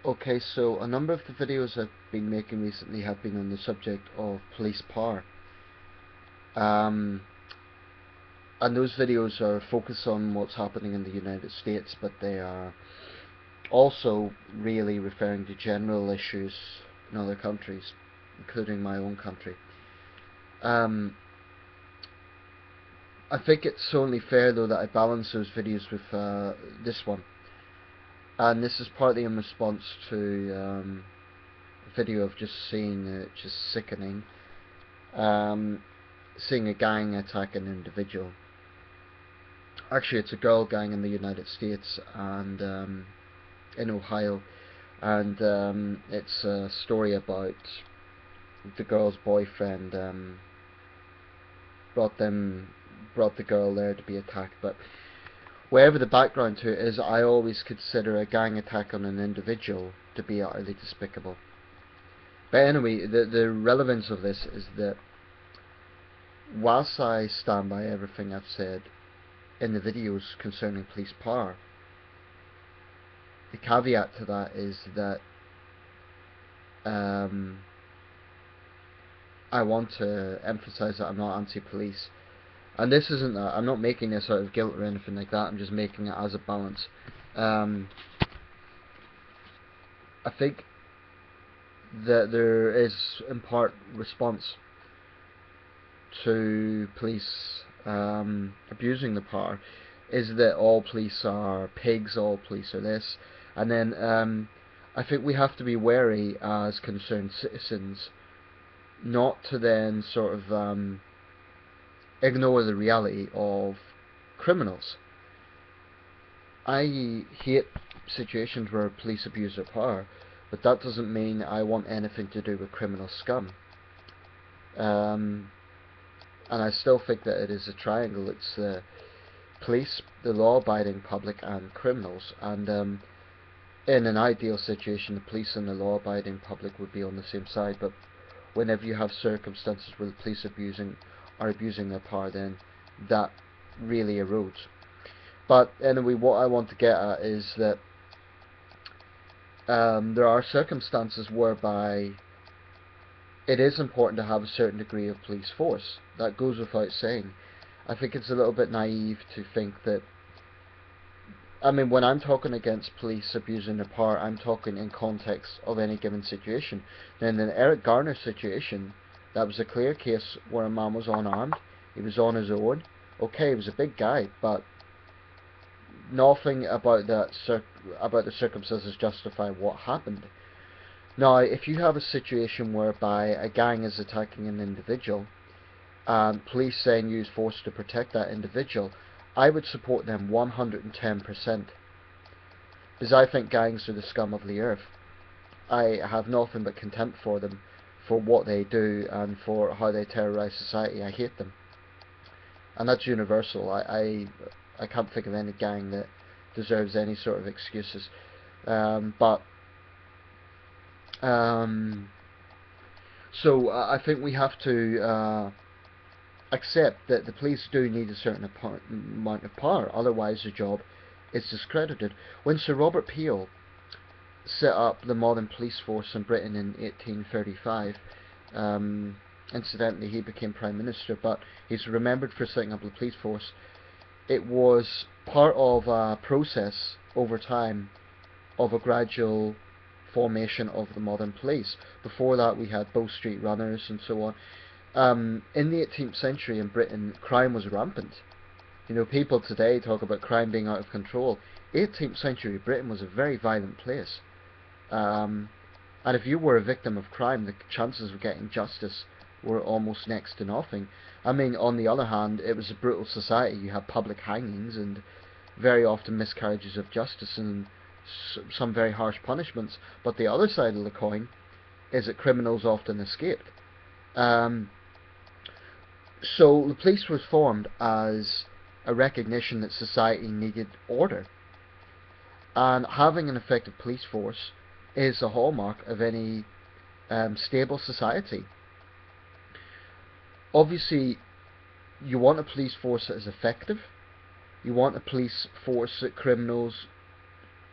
Okay, so a number of the videos I've been making recently have been on the subject of police power. Um, and those videos are focused on what's happening in the United States, but they are also really referring to general issues in other countries, including my own country. Um, I think it's only fair though that I balance those videos with this one. And this is partly in response to a video of just seeing just sickening. Seeing a gang attack an individual. Actually, it's a girl gang in the United States and in Ohio, and it's a story about the girl's boyfriend brought them brought the girl there to be attacked. But whatever the background to it is, I always consider a gang attack on an individual to be utterly despicable. But anyway, the relevance of this is that whilst I stand by everything I've said in the videos concerning police power, the caveat to that is that I want to emphasize that I'm not anti-police. And this isn't that. I'm not making this out of guilt or anything like that. I'm just making it as a balance. I think that there is, in part, response to police abusing the power, is that all police are pigs, all police are this, and then I think we have to be wary as concerned citizens not to then sort of ignore the reality of criminals. I hate situations where police abuse their power, but that doesn't mean I want anything to do with criminal scum. And I still think that it is a triangle. It's the police, the law-abiding public, and criminals. And in an ideal situation, the police and the law-abiding public would be on the same side. But whenever you have circumstances where the police are abusing their power, then that really erodes. But anyway, what I want to get at is that there are circumstances whereby it is important to have a certain degree of police force. That goes without saying. I think it's a little bit naive to think that, I mean, when I'm talking against police abusing their power, I'm talking in context of any given situation. Then in the Eric Garner situation, that was a clear case where a man was unarmed, he was on his own. Okay, he was a big guy, but nothing about about the circumstances justify what happened. Now, if you have a situation whereby a gang is attacking an individual, and police then use force to protect that individual, I would support them 110%, because I think gangs are the scum of the earth. I have nothing but contempt for them, for what they do and for how they terrorise society. I hate them, and that's universal. I can't think of any gang that deserves any sort of excuses. But so I think we have to accept that the police do need a certain amount of power, otherwise the job is discredited. When Sir Robert Peel set up the modern police force in Britain in 1835, incidentally he became Prime Minister, but he's remembered for setting up the police force. It was part of a process over time of a gradual formation of the modern police. Before that we had Bow Street Runners and so on. In the 18th century in Britain, crime was rampant. You know, people today talk about crime being out of control. 18th century Britain was a very violent place. And if you were a victim of crime, the chances of getting justice were almost next to nothing. I mean, on the other hand, it was a brutal society. You had public hangings and very often miscarriages of justice and some very harsh punishments. But the other side of the coin is that criminals often escaped. So the police was formed as a recognition that society needed order, and having an effective police force is a hallmark of any stable society. Obviously, you want a police force that is effective. You want a police force that criminals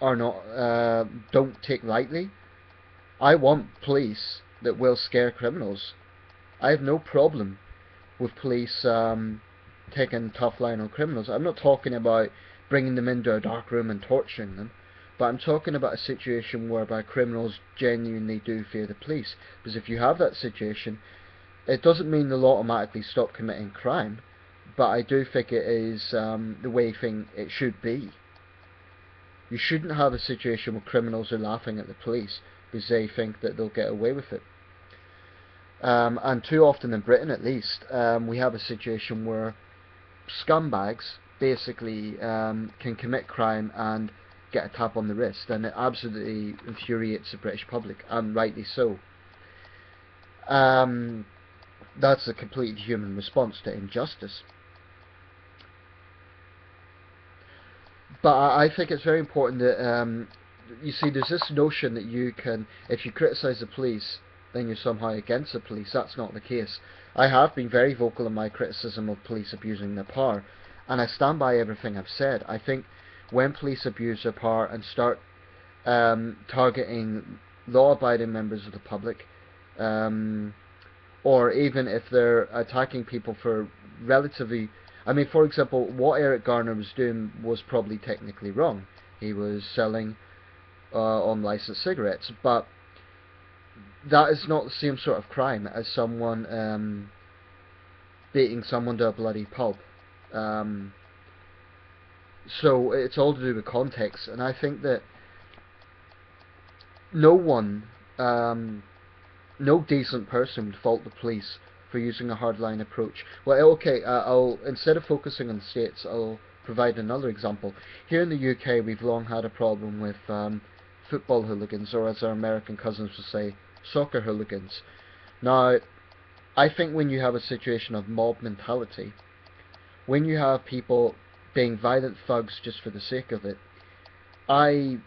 are not don't take lightly. I want police that will scare criminals. I have no problem with police taking tough line on criminals. I'm not talking about bringing them into a dark room and torturing them, but I'm talking about a situation whereby criminals genuinely do fear the police. Because if you have that situation, it doesn't mean they'll automatically stop committing crime, but I do think it is the way it should be. You shouldn't have a situation where criminals are laughing at the police because they think that they'll get away with it. And too often in Britain, at least, we have a situation where scumbags basically can commit crime and get a tap on the wrist, and it absolutely infuriates the British public, and rightly so. That's a completely human response to injustice. But I think it's very important that you see, there's this notion that you can, if you criticise the police, then you're somehow against the police. That's not the case. I have been very vocal in my criticism of police abusing their power, and I stand by everything I've said. I think when police abuse their power and start targeting law-abiding members of the public, or even if they're attacking people for relatively... I mean, for example, what Eric Garner was doing was probably technically wrong. He was selling unlicensed cigarettes, but that is not the same sort of crime as someone beating someone to a bloody pulp. So it's all to do with context, and I think that no decent person would fault the police for using a hardline approach. Well, okay, instead of focusing on the States, I'll provide another example. Here in the UK, we've long had a problem with football hooligans, or as our American cousins would say, soccer hooligans. Now, I think when you have a situation of mob mentality, when you have people being violent thugs just for the sake of it, I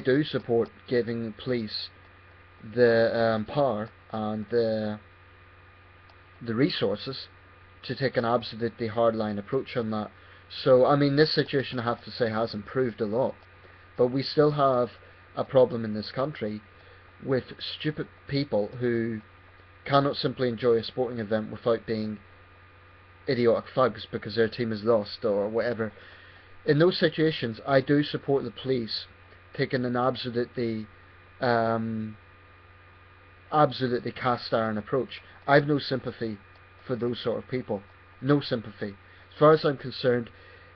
do support giving police the power and the resources to take an absolutely hardline approach on that. So, I mean, this situation, I have to say, has improved a lot, but we still have a problem in this country with stupid people who cannot simply enjoy a sporting event without being idiotic thugs because their team is lost or whatever. In those situations, I do support the police taking an absolutely cast iron approach. I've no sympathy for those sort of people. No sympathy. As far as I'm concerned,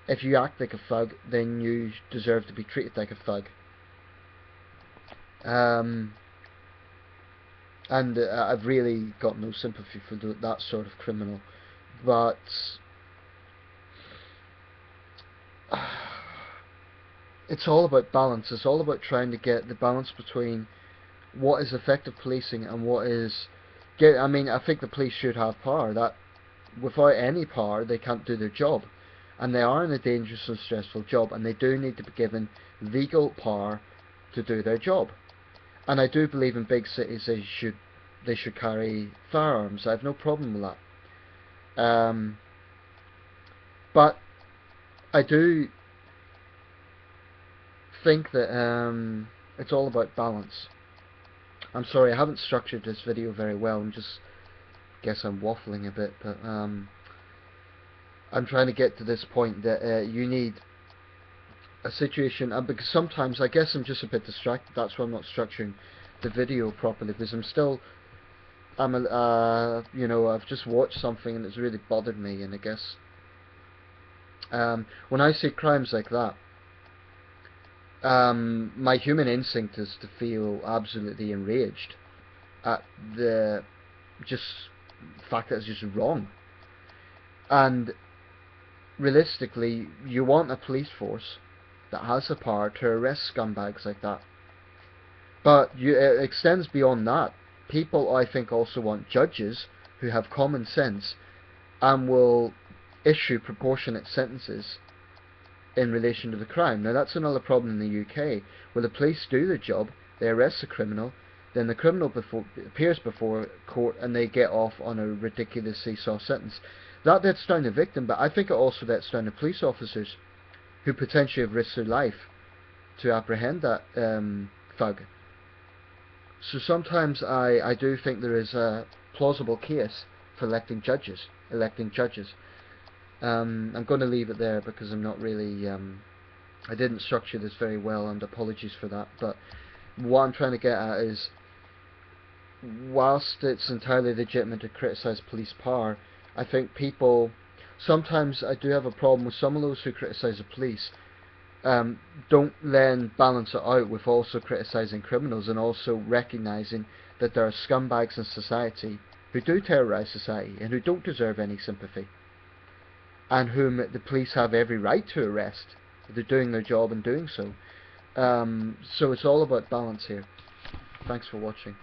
if you act like a thug, then you deserve to be treated like a thug. And I've really got no sympathy for that sort of criminal. But it's all about balance. It's all about trying to get the balance between what is effective policing and what is... I mean, I think the police should have power. That without any power, they can't do their job. And they are in a dangerous and stressful job, and they do need to be given legal power to do their job. And I do believe in big cities they should carry firearms. I have no problem with that. But I do think that it's all about balance. I'm sorry, I haven't structured this video very well. Guess I'm waffling a bit, but I'm trying to get to this point that you need a situation, and because sometimes I guess I'm just a bit distracted. That's why I'm not structuring the video properly, because you know, I've just watched something and it's really bothered me, and I guess when I see crimes like that, my human instinct is to feel absolutely enraged at the fact that it's just wrong. And realistically, you want a police force that has the power to arrest scumbags like that. But it extends beyond that. People, I think, also want judges who have common sense and will issue proportionate sentences in relation to the crime. Now, that's another problem in the UK, where the police do their job, they arrest the criminal, then the criminal appears before court and they get off on a ridiculously soft sentence. That lets down the victim, but I think it also lets down the police officers who potentially have risked their life to apprehend that thug. So sometimes I do think there is a plausible case for electing judges. I'm going to leave it there because I'm not really I didn't structure this very well, and apologies for that. But what I'm trying to get at is, whilst it's entirely legitimate to criticise police power, I think people, sometimes I do have a problem with some of those who criticise the police, don't then balance it out with also criticising criminals, and also recognising that there are scumbags in society who do terrorise society and who don't deserve any sympathy, and whom the police have every right to arrest. They're doing their job in doing so. So it's all about balance here. Thanks for watching.